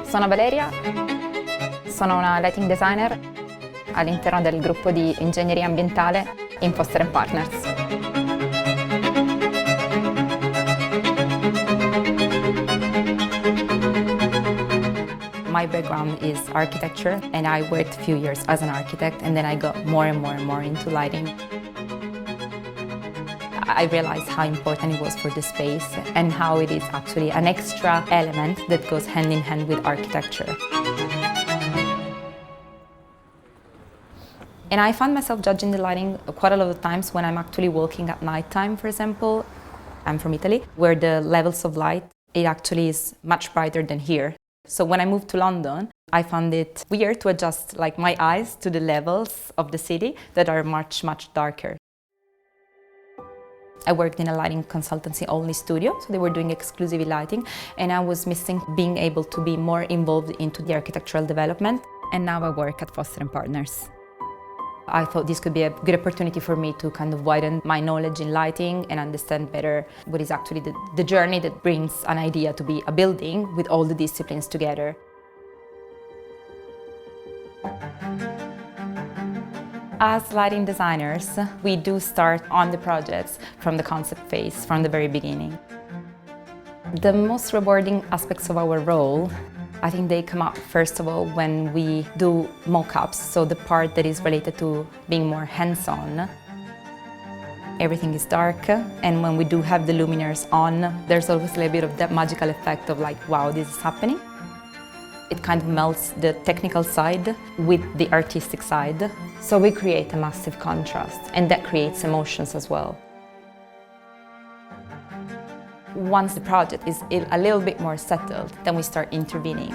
Sono Valeria, sono una lighting designer all'interno del gruppo di ingegneria ambientale in Foster & Partners. My background is architecture, and I worked a few years as an architect, and then I got more and more into lighting. I realized how important it was for the space and how it is actually an extra element that goes hand in hand with architecture. And I find myself judging the lighting quite a lot of times when I'm actually walking at nighttime, for example. I'm from Italy, where the levels of light, it actually is much brighter than here. So when I moved to London, I found it weird to adjust my eyes to the levels of the city that are much darker. I worked in a lighting consultancy only studio, so they were doing exclusive lighting, and I was missing being able to be more involved into the architectural development. And now I work at Foster & Partners. I thought this could be a good opportunity for me to kind of widen my knowledge in lighting and understand better what is actually the journey that brings an idea to be a building with all the disciplines together. As lighting designers, we do start on the projects from the concept phase, from the very beginning. The most rewarding aspects of our role, I think they come up first of all when we do mock-ups, so the part that is related to being more hands-on. Everything is dark, and when we do have the luminaires on, there's always a little bit of that magical effect of wow, this is happening. It kind of melts the technical side with the artistic side. So we create a massive contrast, and that creates emotions as well. Once the project is a little bit more settled, then we start intervening.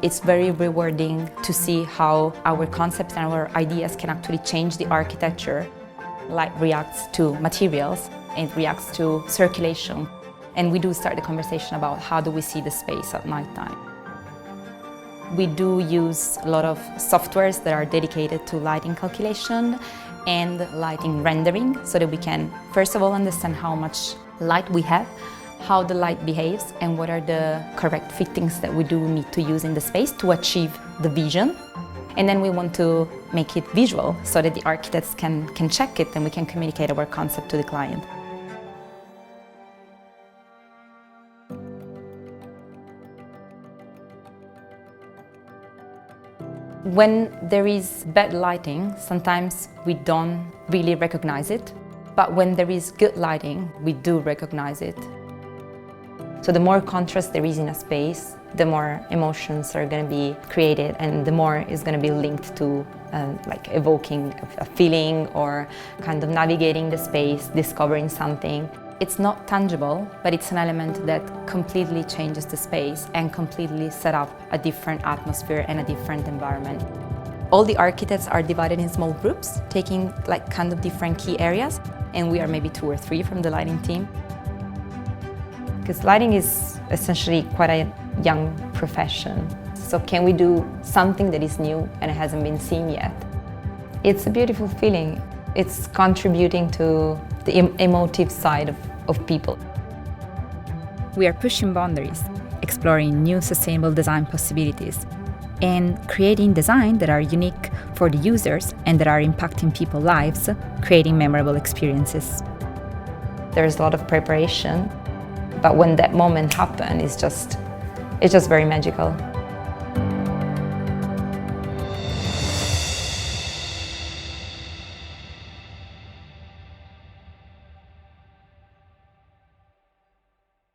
It's very rewarding to see how our concepts and our ideas can actually change the architecture. Light reacts to materials, it reacts to circulation. And we do start the conversation about how do we see the space at nighttime. We do use a lot of softwares that are dedicated to lighting calculation and lighting rendering, so that we can, first of all, understand how much light we have, how the light behaves, and what are the correct fittings that we do need to use in the space to achieve the vision. And then we want to make it visual so that the architects can check it and we can communicate our concept to the client. When there is bad lighting, sometimes we don't really recognize it. But when there is good lighting, we do recognize it. So the more contrast there is in a space, the more emotions are going to be created, and the more is going to be linked to evoking a feeling or kind of navigating the space, discovering something. It's not tangible, but it's an element that completely changes the space and completely set up a different atmosphere and a different environment. All the architects are divided in small groups, taking kind of different key areas, and we are maybe 2 or 3 from the lighting team. Because lighting is essentially quite a young profession. So can we do something that is new and it hasn't been seen yet? It's a beautiful feeling. It's contributing to the emotive side of people. We are pushing boundaries, exploring new sustainable design possibilities, and creating design that are unique for the users and that are impacting people's lives, creating memorable experiences. There's a lot of preparation, but when that moment happens, it's just very magical.